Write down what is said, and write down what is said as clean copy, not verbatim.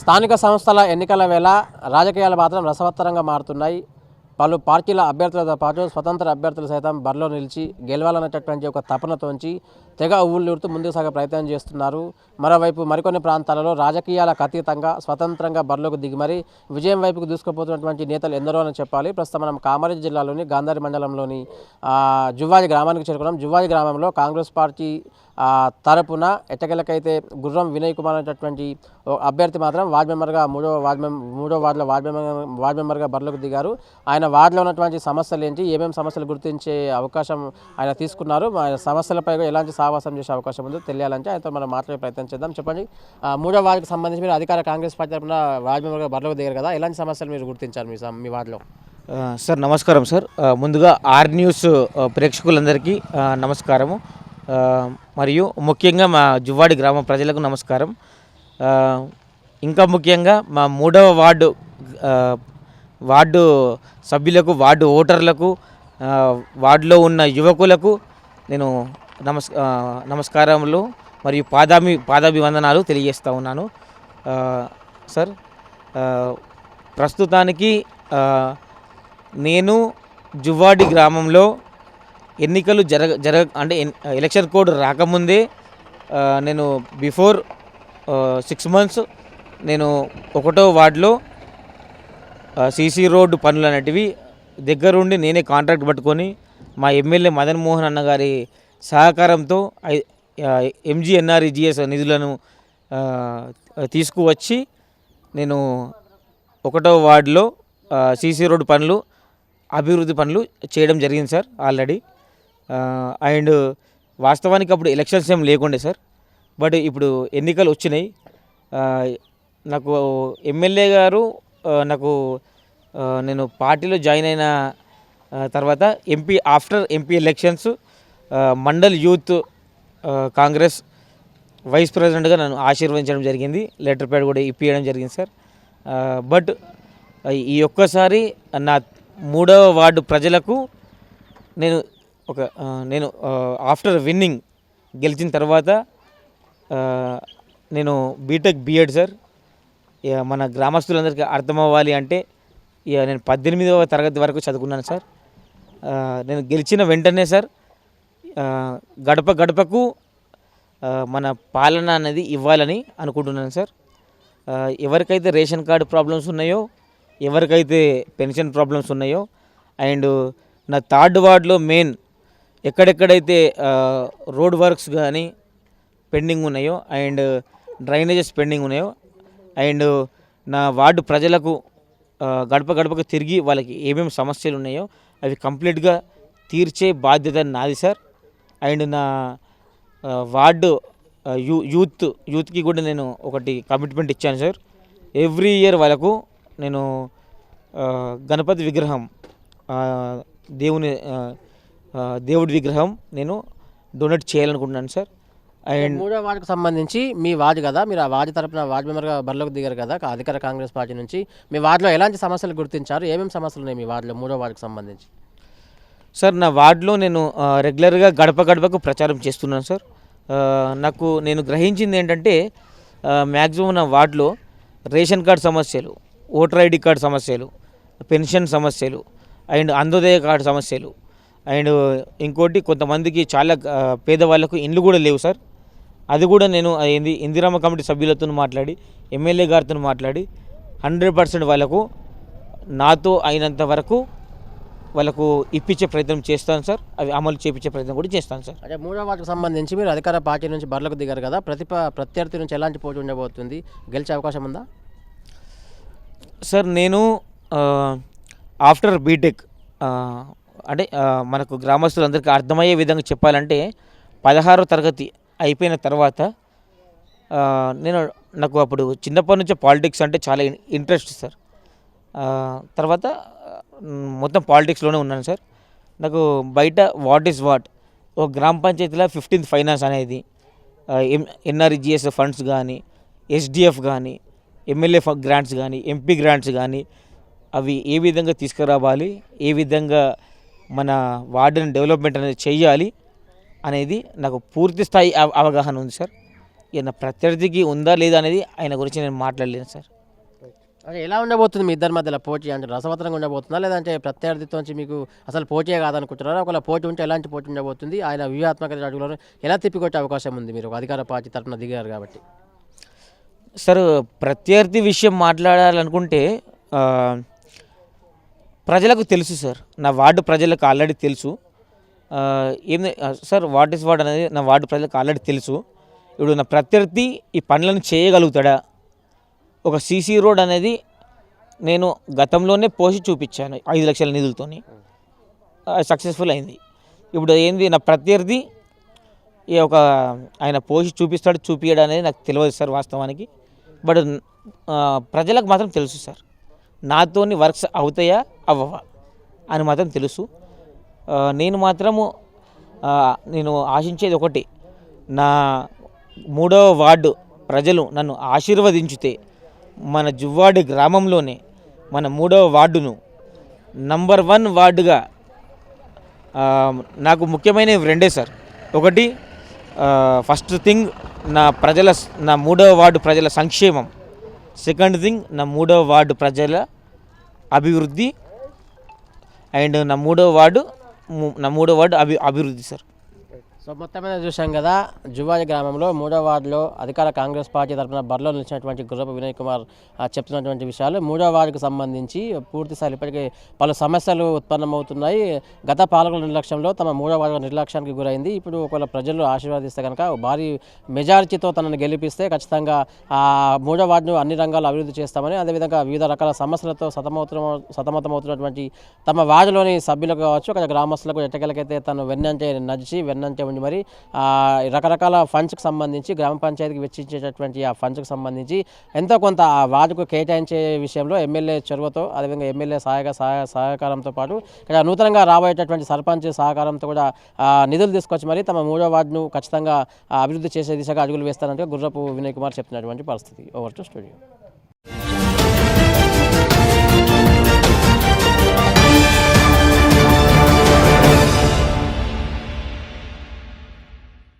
స్థానిక సంస్థల ఎన్నికల వేళ రాజకీయాలు మాత్రం రసవత్తరంగా మారుతున్నాయి. పలు పార్టీల అభ్యర్థులతో పాటు స్వతంత్ర అభ్యర్థులు సైతం బరిలో నిలిచి గెలవాలనేటటువంటి ఒక తపనతోంచి తెగ ఉవ్వుళ్ళూరుతూ ముందుకు సాగే ప్రయత్నం చేస్తున్నారు. మరోవైపు మరికొన్ని ప్రాంతాలలో రాజకీయాలకు అతీతంగా స్వతంత్రంగా బరిలోకి దిగి మరి విజయం వైపుకు దూసుకుపోతున్నటువంటి నేతలు ఎందరో అని చెప్పాలి. ప్రస్తుతం మనం కామారెడ్డి జిల్లాలోని గాంధారి మండలంలోని జువ్వాజి గ్రామానికి చేరుకున్నాం. జువ్వాజి గ్రామంలో కాంగ్రెస్ పార్టీ తరపున ఎట్టకేలకైతే గుర్రం వినయ్ కుమార్ అనేటటువంటి అభ్యర్థి మాత్రం వార్డు మెంబర్గా మూడో వార్డులో వార్డు మెంబర్గా బరిలోకి దిగారు. ఆయన వార్డులో ఉన్నటువంటి సమస్యలు ఏంటి, ఏమేమి సమస్యలు గుర్తించే అవకాశం ఆయన తీసుకున్నారు, ఆయన సమస్యలపై ఎలాంటి సావాసం చేసే అవకాశం ఉందో తెలియాలంటే ఆయనతో మనం మాట్లాడే ప్రయత్నం చేద్దాం. చెప్పండి, మూడో వార్డుకి సంబంధించి మీరు అధికార కాంగ్రెస్ పార్టీ తరపున వార్డు మెంబర్గా బరిలోకి దిగారు కదా, ఎలాంటి సమస్యలు మీరు గుర్తించారు మీ వార్డులో? సార్ నమస్కారం సార్. ముందుగా ఆర్ న్యూస్ ప్రేక్షకులందరికీ నమస్కారము, మరియు ముఖ్యంగా మా జువ్వాడి గ్రామ ప్రజలకు నమస్కారం. ఇంకా ముఖ్యంగా మా మూడవ వార్డు సభ్యులకు, వార్డు ఓటర్లకు, వార్డులో ఉన్న యువకులకు నేను నమస్కారములు మరియు పాదాభివందనాలు తెలియజేస్తూ ఉన్నాను. సార్, ప్రస్తుతానికి నేను జువ్వాడి గ్రామంలో ఎన్నికలు అంటే ఎలక్షన్ కోడ్ రాకముందే నేను బిఫోర్ 6 months నేను 1వ వార్డులో సీసీ రోడ్డు పనులు అనేటివి దగ్గరుండి నేనే కాంట్రాక్ట్ పట్టుకొని మా ఎమ్మెల్యే మదన్ మోహన్ అన్న గారి సహకారంతో MGNREGS నిధులను తీసుకువచ్చి నేను 1వ వార్డులో సీసీ రోడ్డు పనులు, అభివృద్ధి పనులు చేయడం జరిగింది సార్ ఆల్రెడీ. అండ్ వాస్తవానికి అప్పుడు ఎలక్షన్స్ ఏం లేకుండే సార్, బట్ ఇప్పుడు ఎన్నికలు వచ్చినాయి. నాకు ఎమ్మెల్యే గారు నేను పార్టీలో జాయిన్ అయిన తర్వాత after MP elections mandal youth Congress vice ప్రెసిడెంట్గా నన్ను ఆశీర్వదించడం జరిగింది. లెటర్ ప్యాడ్ కూడా ఇప్పించడం జరిగింది సార్. బట్ ఈ ఒక్కసారి నా 3వ వార్డు ప్రజలకు నేను ఆఫ్టర్ విన్నింగ్ గెలిచిన తర్వాత నేను బీటెక్ బిఎడ్ సార్. మన గ్రామస్తులందరికీ అర్థమవ్వాలి అంటే నేను 18వ తరగతి వరకు చదువుకున్నాను సార్. నేను గెలిచిన వెంటనే సార్ గడప గడపకు మన పాలన అనేది ఇవ్వాలని అనుకుంటున్నాను సార్. ఎవరికైతే రేషన్ కార్డు ప్రాబ్లమ్స్ ఉన్నాయో, ఎవరికైతే పెన్షన్ ప్రాబ్లమ్స్ ఉన్నాయో, అండ్ నా 3rd వార్డులో మెయిన్ ఎక్కడెక్కడైతే రోడ్ వర్క్స్ కానీ పెండింగ్ ఉన్నాయో, అండ్ డ్రైనేజెస్ పెండింగ్ ఉన్నాయో, అండ్ నా వార్డు ప్రజలకు గడప గడపకు తిరిగి వాళ్ళకి ఏమేమి సమస్యలు ఉన్నాయో అవి కంప్లీట్గా తీర్చే బాధ్యత నాది సార్. అండ్ నా వార్డు యూత్కి కూడా నేను ఒకటి కమిట్మెంట్ ఇచ్చాను సార్. ఎవ్రీ ఇయర్ వాళ్ళకు నేను గణపతి విగ్రహం, దేవుడి విగ్రహం నేను డొనేట్ చేయాలనుకుంటున్నాను సార్. అండ్ 3వ వార్డుకు సంబంధించి మీ వార్డు కదా, మీరు ఆ వార్డు తరపున వార్డు మెంబర్గా బరిలోకి దిగారు కదా అధికార కాంగ్రెస్ పార్టీ నుంచి, మీ వార్డులో ఎలాంటి సమస్యలు గుర్తించారు, ఏమేమి సమస్యలు ఉన్నాయి మీ వార్డులో 3వ వార్డుకు సంబంధించి? సార్, నా వార్డులో నేను రెగ్యులర్గా గడప గడపకు ప్రచారం చేస్తున్నాను సార్. నేను గ్రహించింది ఏంటంటే మ్యాక్సిమం నా వార్డులో రేషన్ కార్డు సమస్యలు, ఓటర్ ఐడి కార్డు సమస్యలు, పెన్షన్ సమస్యలు, అండ్ అంత్యోదయ కార్డు సమస్యలు, అండ్ ఇంకోటి కొంతమందికి చాలా పేదవాళ్ళకు ఇండ్లు కూడా లేవు సార్. అది కూడా నేను ఇందిరమ్మ కమిటీ సభ్యులతో మాట్లాడి, ఎమ్మెల్యే గారితో మాట్లాడి 100% వాళ్ళకు నాతో అయినంత వరకు వాళ్ళకు ఇప్పించే ప్రయత్నం చేస్తాను సార్. అవి అమలు చేయించే ప్రయత్నం కూడా చేస్తాను సార్. అంటే 3వ వార్డుకు సంబంధించి మీరు అధికార పార్టీ నుంచి బరిలోకి దిగారు కదా, ప్రత్యర్థి నుంచి ఎలాంటి పోటీ ఉండబోతుంది, గెలిచే అవకాశం ఉందా? సార్, నేను ఆఫ్టర్ బీటెక్ అంటే మనకు గ్రామస్తులందరికీ అర్థమయ్యే విధంగా చెప్పాలంటే 16వ తరగతి అయిపోయిన తర్వాత నాకు అప్పుడు చిన్నప్పటి నుంచే పాలిటిక్స్ అంటే చాలా ఇంట్రెస్ట్ సార్. తర్వాత మొత్తం పాలిటిక్స్లోనే ఉన్నాను సార్. నాకు బయట వాట్ ఒక గ్రామ పంచాయతీలో 15th ఫైనాన్స్ అనేది, NREGS ఫండ్స్ కానీ, SDF కానీ, ఎమ్మెల్యే గ్రాంట్స్ కానీ, MP గ్రాంట్స్ కానీ అవి ఏ విధంగా తీసుకురావాలి, ఏ విధంగా మన వార్డుని డెవలప్మెంట్ అనేది చేయాలి అనేది నాకు పూర్తి స్థాయి అవగాహన ఉంది సార్. నా ప్రత్యర్థికి ఉందా లేదా అనేది ఆయన గురించి నేను మాట్లాడలేను సార్. అంటే ఎలా ఉండబోతుంది మీ ఇద్దరి మధ్యలో పోటీ? అంటే రసవత్తరంగా ఉండబోతుందా, లేదంటే ప్రత్యర్థితో మీకు అసలు పోటీయే కాదనుకుంటున్నారా? ఒకవేళ పోటీ ఉంటే ఎలాంటి పోటీ ఉండబోతుంది? ఆయన వ్యూహాత్మక అడుగులను ఎలా తిప్పికొట్టే అవకాశం ఉంది? మీరు ఒక అధికార పార్టీ తరఫున దిగారు కాబట్టి. సార్ ప్రత్యర్థి విషయం మాట్లాడాలనుకుంటే ఆ, ప్రజలకు తెలుసు సార్, నా వార్డు ప్రజలకు ఆల్రెడీ తెలుసు. ఆ, ఏంది సార్, వాట్ ఈస్ వాట్ అనేది నా వార్డు ప్రజలకు ఆల్రెడీ తెలుసు. ఇప్పుడు నా ప్రత్యర్థి ఈ పనులను చేయగలుగుతాడా? ఒక సీసీ రోడ్ అనేది నేను గతంలోనే పోసి చూపించాను 5 లక్షల నిధులతోని, సక్సెస్ఫుల్ అయింది. ఇప్పుడు ఏంది నా ప్రత్యర్థి ఈ ఒక ఆయన పోసి చూపిస్తాడు చూపించడం అనేది నాకు తెలియదు సార్ వాస్తవానికి. బట్ ప్రజలకు మాత్రం తెలుసు సార్, నాతోని వర్క్స్ అవుతాయా అవ్వవా అని మాత్రం తెలుసు. నేను మాత్రము నేను ఆశించేది ఒకటి, నా 3వ వార్డు ప్రజలు నన్ను ఆశీర్వదించితే మన జువ్వాడి గ్రామంలోనే మన 3వ వార్డును నంబర్ 1 వార్డుగా నాకు ముఖ్యమైనవి రెండే సార్. ఒకటి, ఫస్ట్ థింగ్ నా 3వ వార్డు ప్రజల సంక్షేమం. సెకండ్ థింగ్, నా 3వ వార్డు ప్రజల అభివృద్ధి. అండ్ నా 3వ వార్డు అభివృద్ధి సార్. సో మొత్తం మీద చూసాం కదా, జువ్వాడి గ్రామంలో 3వ వార్డులో అధికార కాంగ్రెస్ పార్టీ తరఫున బరిలో నిలిచినటువంటి గుర్రపు వినయ్ కుమార్ చెప్తున్నటువంటి విషయాలు. 3వ వార్డుకు సంబంధించి పూర్తిస్థాయి ఇప్పటికే పలు సమస్యలు ఉత్పన్నమవుతున్నాయి. గత పాలకుల నిర్లక్ష్యంలో తమ 3వ వార్డు నిర్లక్ష్యానికి గురైంది. ఇప్పుడు ఒకవేళ ప్రజలు ఆశీర్వాదిస్తే కనుక భారీ మెజారిటీతో తనను గెలిపిస్తే ఖచ్చితంగా ఆ 3వ వార్డును అన్ని రంగాలు అభివృద్ధి చేస్తామని, అదేవిధంగా వివిధ రకాల సమస్యలతో సతమతమవుతున్నటువంటి తమ వార్డులోని సభ్యులకు కావచ్చు, అక్కడ గ్రామస్తులకు ఎట్టకెలకైతే తను వెన్నంటే ఉండి మరి రకరకాల ఫండ్స్కి సంబంధించి గ్రామ పంచాయతీకి వెచ్చించేటటువంటి ఆ ఫండ్స్కి సంబంధించి ఎంతో కొంత ఆ వార్డుకు కేటాయించే విషయంలో ఎమ్మెల్యే చొరవతో, అదేవిధంగా ఎమ్మెల్యే సహకారంతో పాటు ఇక్కడ నూతనంగా రాబోయేటటువంటి సర్పంచ్ సహకారంతో కూడా నిధులు తీసుకొచ్చి మరి తమ 3వ వార్డును ఖచ్చితంగా అభివృద్ధి చేసే దిశగా అడుగులు వేస్తారంటే గుర్రపు వినయ్ కుమార్ చెప్తున్నటువంటి పరిస్థితి. Over to studio.